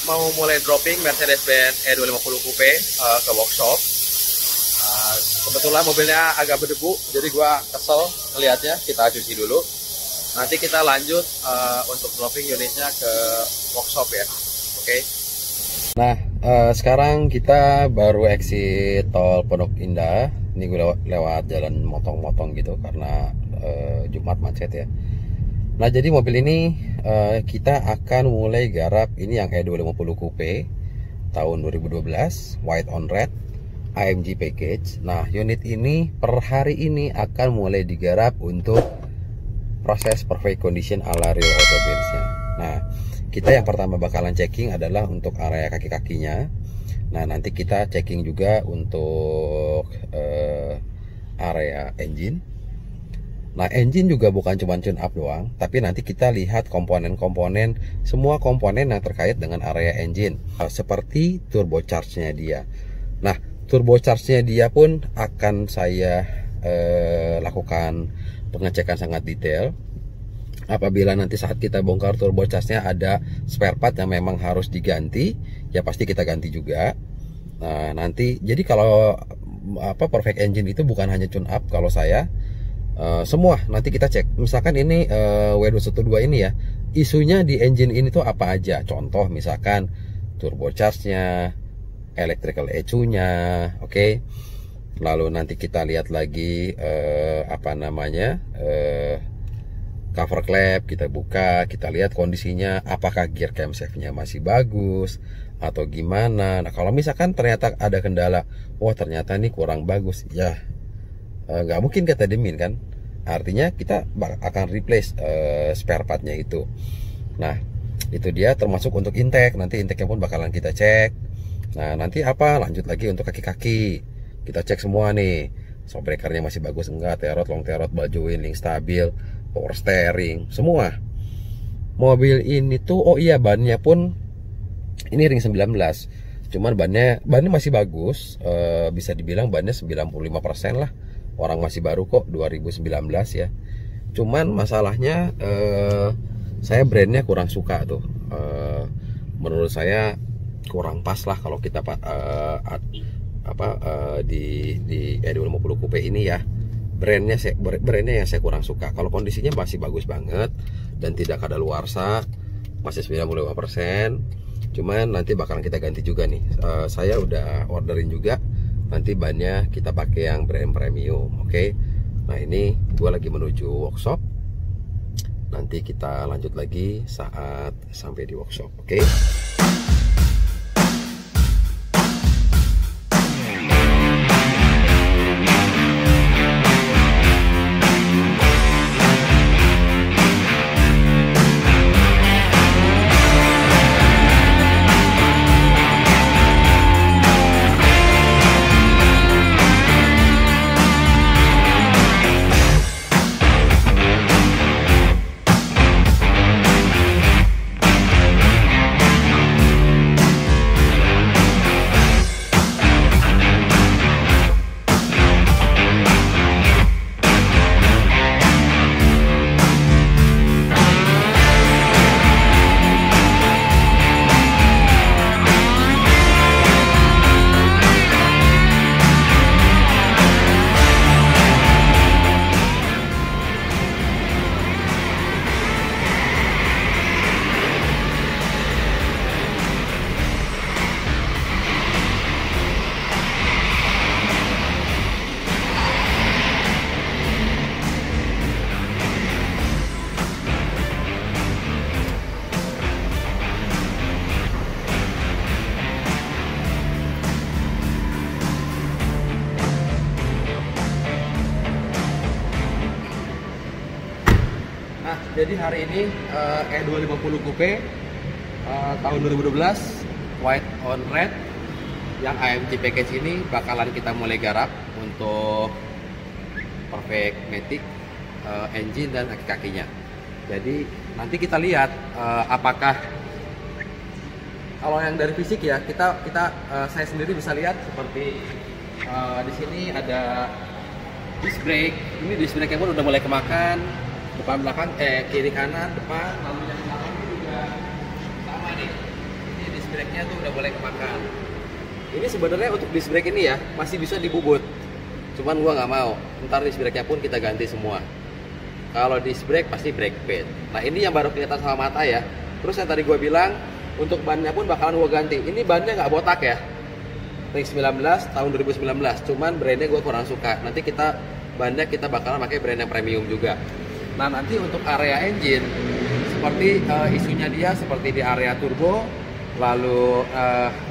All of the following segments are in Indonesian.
mau mulai dropping Mercedes-Benz E250 Coupe ke workshop. Kebetulan mobilnya agak berdebu, jadi gue kesel ngeliatnya. Kita cuci dulu. Nanti kita lanjut untuk dropping unitnya ke workshop ya. Oke. Nah, sekarang kita baru exit tol Pondok Indah. Ini gue lewat jalan motong-motong gitu karena Jumat macet ya. Nah, jadi mobil ini kita akan mulai garap. Ini yang E250 Coupe tahun 2012, white on red, AMG package. Nah, unit ini per hari ini akan mulai digarap untuk proses perfect condition ala real auto bench-nya. Nah, kita yang pertama bakalan checking adalah untuk area kaki-kakinya. Nah, nanti kita checking juga untuk area engine. Nah, engine juga bukan cuma tune up doang, tapi nanti kita lihat komponen-komponen, semua komponen yang terkait dengan area engine, seperti turbocharge-nya dia. Nah, turbocharge-nya dia pun akan saya lakukan pengecekan sangat detail. Apabila nanti saat kita bongkar turbocharge-nya ada spare part yang memang harus diganti, ya pasti kita ganti juga. Nah, nanti jadi kalau perfect engine itu bukan hanya tune up, kalau saya semua nanti kita cek. Misalkan ini W212 ini ya, isunya di engine ini tuh apa aja. Contoh misalkan turbocharge-nya, electrical ECU-nya, oke. Lalu nanti kita lihat lagi cover klep, kita buka, kita lihat kondisinya, apakah gear camshaft-nya masih bagus atau gimana. Nah, kalau misalkan ternyata ada kendala, wah ternyata ini kurang bagus, ya nggak mungkin kita demin kan. Artinya kita akan replace spare partnya itu. Nah, itu dia termasuk untuk intake. Nanti intake-nya pun bakalan kita cek. Nah, nanti lanjut lagi untuk kaki-kaki. Kita cek semua nih, shock breaker-nya masih bagus enggak, terot, long terot, ball joint, link stabil, power steering, semua. Mobil ini tuh, oh iya, bannya pun ini ring 19. Cuman bannya masih bagus, bisa dibilang bannya 95% lah. Orang masih baru kok, 2019 ya. Cuman masalahnya saya brandnya kurang suka tuh. Menurut saya kurang pas lah kalau kita di E250 Coupe ini ya. Brandnya yang saya kurang suka. Kalau kondisinya masih bagus banget dan tidak kadaluarsa, masih 95%. Cuman nanti bakalan kita ganti juga nih. Saya udah orderin juga. Nanti bannya kita pakai yang brand premium, oke? Nah, ini gue lagi menuju workshop. Nanti kita lanjut lagi saat sampai di workshop, oke? Jadi hari ini E250 Coupe tahun 2012 white on red yang AMG package ini bakalan kita mulai garap untuk perfect matic engine dan kaki-kakinya. Jadi nanti kita lihat apakah kalau yang dari fisik ya saya sendiri bisa lihat seperti di sini ada disc brake. Ini disc brake pun udah mulai kemakan. Depan belakang kiri kanan depan, lalu yang belakang juga sama nih. Ini disc brake-nya tuh udah mulai kemakan. Ini sebenarnya untuk disc brake ini ya masih bisa dibubut, cuman gua nggak mau. Ntar disc brake-nya pun kita ganti semua. Kalau disc brake pasti brake pad. Nah ini yang baru kelihatan sama mata ya. Terus yang tadi gua bilang untuk bannya pun bakalan gua ganti. Ini bannya nggak botak ya, Ring 19 tahun 2019. Cuman brandnya gua kurang suka. Nanti bannya kita bakalan pakai brand yang premium juga. Nah nanti untuk area engine seperti isunya dia seperti di area turbo, lalu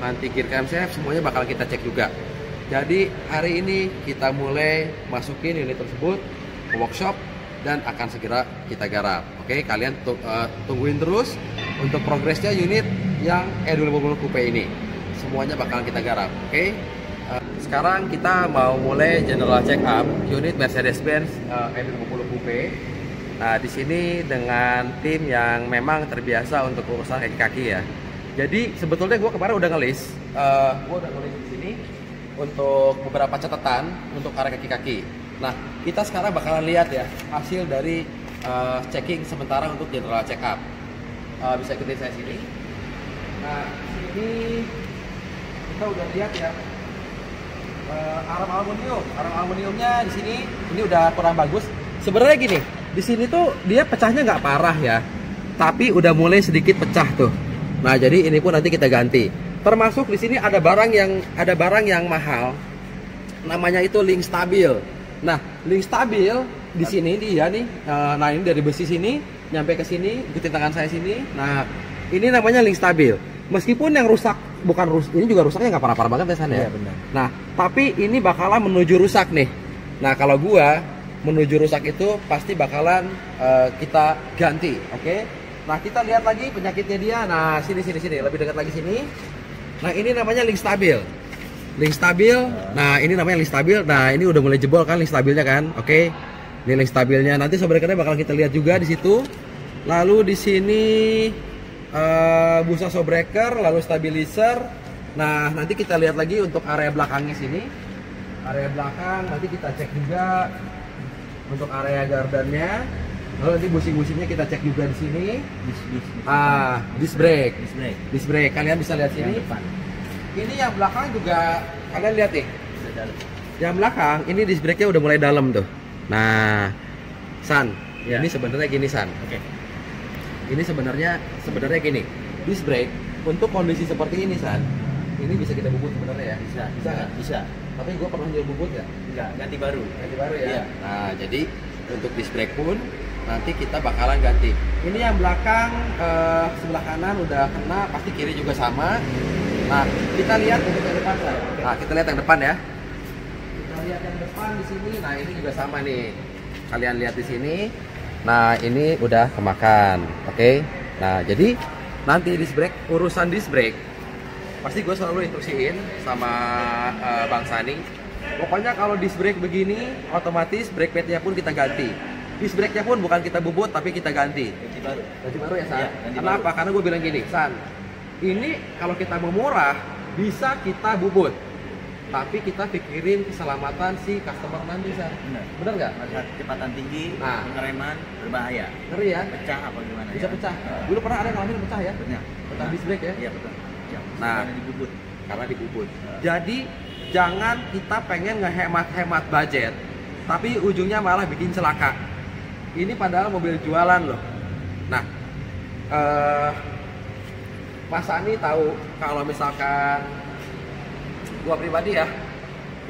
nanti gear camshaft semuanya bakal kita cek juga. Jadi hari ini kita mulai masukin unit tersebut ke workshop dan akan segera kita garap. Oke, kalian tungguin terus untuk progresnya unit yang E250 Coupe ini. Semuanya bakal kita garap. Oke. Sekarang kita mau mulai general check up unit Mercedes-Benz E250 Coupe. Nah, di sini dengan tim yang memang terbiasa untuk urusan kaki-kaki ya. Jadi sebetulnya gue kemarin udah ngelis, di sini untuk beberapa catatan untuk area kaki-kaki. Nah, kita sekarang bakalan lihat ya hasil dari checking sementara untuk general check up. Bisa ikutin saya sini. Nah, sini kita udah lihat ya arm aluminiumnya di sini ini udah kurang bagus. Sebenarnya gini. Di sini tuh dia pecahnya nggak parah ya, tapi udah mulai sedikit pecah tuh. Nah jadi ini pun nanti kita ganti. Termasuk di sini ada barang yang mahal, namanya itu link stabil. Nah link stabil di sini dia nih, nah ini dari besi sini nyampe ke sini, ikutin tangan saya sini. Nah ini namanya link stabil. Meskipun yang rusak ini juga rusaknya nggak parah-parah banget ya San ya. Iya, benar. Nah tapi ini bakalan menuju rusak nih. Nah kalau gua menuju rusak itu pasti bakalan kita ganti, oke? Nah kita lihat lagi penyakitnya dia. Nah sini lebih dekat lagi sini. Nah ini namanya link stabil. Nah ini namanya link stabil. Nah ini udah mulai jebol kan link stabilnya kan, oke? Ini link stabilnya. Nanti sobrekernya bakal kita lihat juga di situ. Lalu di sini busa sobreker, lalu stabilizer. Nah nanti kita lihat lagi untuk area belakangnya sini. Area belakang nanti kita cek juga. Untuk area gardannya, lalu nanti busi-businya kita cek juga di sini. Disc brake. Kalian bisa lihat sini. Ini yang belakang juga kalian lihat nih. Yang belakang ini disc brake-nya udah mulai dalam tuh. Nah, San, ya. Ini sebenarnya gini San. Oke. Ini sebenarnya gini. Disc brake untuk kondisi seperti ini San. Ini bisa kita bubut sebenarnya ya. Bisa. Tapi gue pernah jual bubut ya? Enggak, ganti baru ya? Iya. Nah jadi untuk disc brake pun nanti kita bakalan ganti. Ini yang belakang sebelah kanan udah kena, pasti kiri juga sama. Nah kita lihat untuk yang depan San. Nah kita lihat yang depan ya. Kita lihat yang depan di sini. Nah ini juga sama nih. Kalian lihat di sini. Nah ini udah kemakan, oke? Nah jadi nanti disc brake, urusan disc brake pasti gue selalu instruksiin sama Bang Sani. Pokoknya kalau disc brake begini, otomatis brake padnya pun kita ganti. Disc brake-nya pun bukan kita bubut, tapi kita ganti. Ganti baru ya San? Ya, kenapa? Karena gue bilang gini, San, ini kalau kita mau murah, bisa kita bubut. Tapi kita pikirin keselamatan si customer nanti San. Bener nggak? Kecepatan tinggi, pengereman, berbahaya. Ngeri ya? Pecah apa gimana? Bisa pecah. Dulu pernah ada yang ngalamin pecah ya? Pecah disc brake ya? Iya betul. Nah, karena dibubut. Jadi jangan kita pengen ngehemat-hemat budget, tapi ujungnya malah bikin celaka. Ini padahal mobil jualan loh. Nah, Mas Sani tahu kalau misalkan gua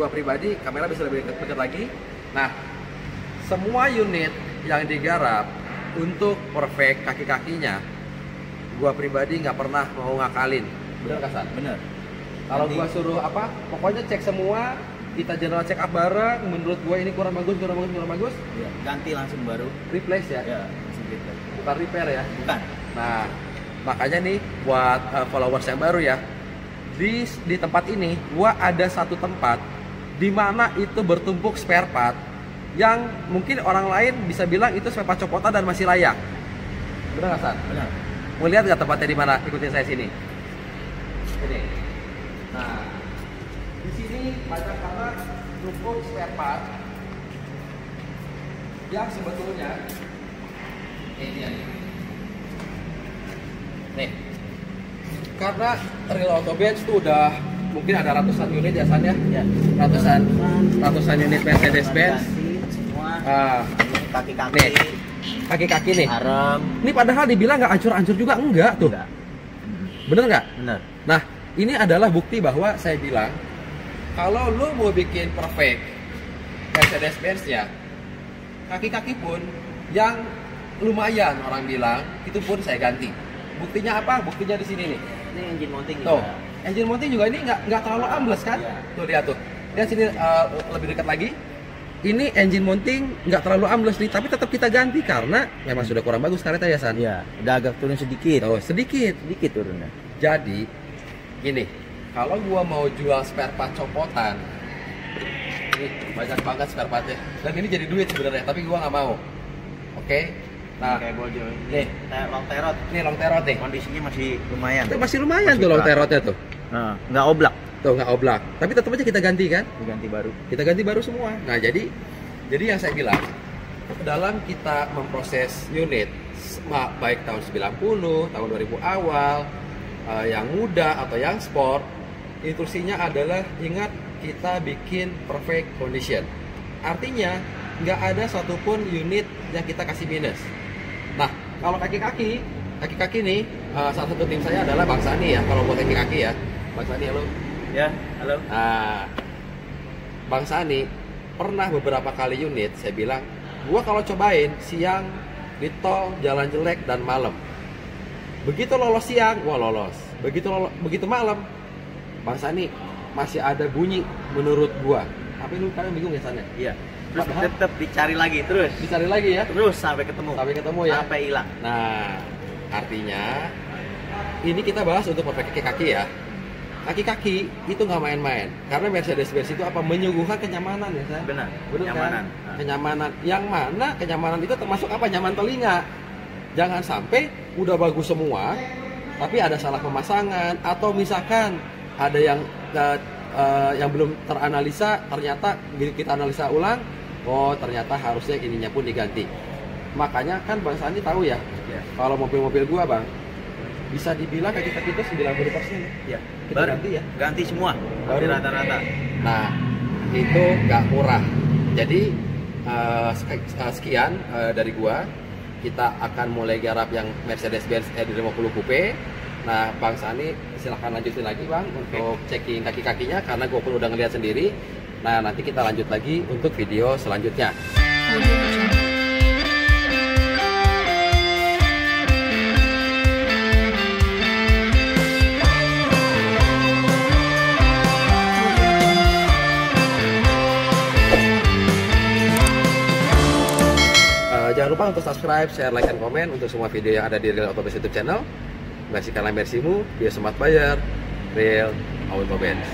pribadi kamera bisa lebih dekat lagi. Nah, semua unit yang digarap untuk perfect kaki-kakinya, gua pribadi nggak pernah mau ngakalin. Bener Kasan? Bener. Kalau gua suruh apa, pokoknya cek semua, kita general check up bareng. Menurut gua ini kurang bagus, ya, ganti langsung baru. Replace ya? Ya, langsung replace. Bukan repair ya? Bukan. Nah, makanya nih buat followers yang baru ya, di tempat ini gua ada satu tempat di mana itu bertumpuk spare part yang mungkin orang lain bisa bilang itu spare part copotan dan masih layak. Bener nggak San? Benar. Mau lihat nggak tempatnya di mana? Ikutin saya sini. Ini. Nah, di sini banyak banget tumpuk spare part yang sebetulnya ini ya. Nih, karena Real Auto Benz itu udah mungkin ada ratusan unit ya San ya? Ya. Ratusan unit Mercedes Benz. Semua. Kaki-kaki. Nih, kaki-kaki nih. Arem. Ini padahal dibilang nggak hancur-hancur juga, enggak tuh. Enggak. Bener nggak? Bener. Nah, ini adalah bukti bahwa saya bilang kalau lu mau bikin perfect Mercedes Benz ya, kaki-kaki pun yang lumayan orang bilang itu pun saya ganti. Buktinya apa? Buktinya di sini nih. Ini engine mounting Tuh, juga. engine mounting juga ini nggak terlalu ambles kan? Iya. Tuh lihat tuh. Lihat sini lebih dekat lagi. Ini engine mounting nggak terlalu ambles nih, tapi tetap kita ganti karena memang sudah kurang bagus karetnya ya San. Iya, udah agak turun sedikit. Tuh, sedikit. Sedikit turunnya. Jadi gini, kalau gua mau jual spare part copotan, nih banyak banget spare partnya. Dan ini jadi duit sebenarnya, tapi gua nggak mau. Oke. Nah, Kayak bojo. nih, Long terot. ini long terot nih. Kondisinya masih lumayan. Itu masih lumayan Masih tuh long keras. terotnya tuh. Nah, nggak oblak. Tuh nggak oblak. Tapi tetap aja kita ganti kan? Diganti baru. Kita ganti baru semua. Nah, jadi yang saya bilang dalam kita memproses unit baik tahun 90, tahun 2000 awal, yang muda atau yang sport, instruksinya adalah ingat kita bikin perfect condition. Artinya nggak ada satupun unit yang kita kasih minus. Nah, kalau kaki-kaki nih, salah satu tim saya adalah Bang Sani ya. Kalau buat kaki-kaki ya, Bang Sani halo. Ya, halo. Nah, Bang Sani pernah beberapa kali unit saya bilang, gua kalau cobain siang di tol jalan jelek dan malam. Begitu lolos siang, wah lolos. Begitu malam, Bang Sani masih ada bunyi menurut gua. Tapi lu kalian bingung ya San ya? Iya. Terus Padahal- tetap dicari lagi terus. Dicari lagi ya. Terus sampai ketemu. Sampai ketemu ya. Sampai hilang. Nah, artinya ini kita bahas untuk perfect kaki-kaki ya. Kaki-kaki itu nggak main-main. Karena Mercedes-Benz itu apa? Menyuguhkan kenyamanan ya, San? Benar. Bener Kenyamanan. kan? Kenyamanan. Yang mana kenyamanan itu termasuk apa? Nyaman telinga. Jangan sampai udah bagus semua, tapi ada salah pemasangan atau misalkan ada yang belum teranalisa, ternyata kita analisa ulang, oh ternyata harusnya ininya pun diganti. Makanya kan Bang Sandi tahu ya, Ya. kalau mobil-mobil gua Bang, bisa dibilang kaki-kaki itu 90%. Ya. Kita ganti ya. Ganti semua. Baru. Ganti rata-rata. Nah, itu nggak murah. Jadi sekian dari gua. Kita akan mulai garap yang Mercedes-Benz E50 Coupe. Nah, Bang Sani silahkan lanjutin lagi Bang untuk checking kaki-kakinya karena gua pun udah ngeliat sendiri. Nah, nanti kita lanjut lagi untuk video selanjutnya. Jangan lupa untuk subscribe, share, like, dan komen untuk semua video yang ada di Real Auto Benz YouTube channel. Menyaksikanlah Mersimu, biar smart buyer, Real Auto Benz.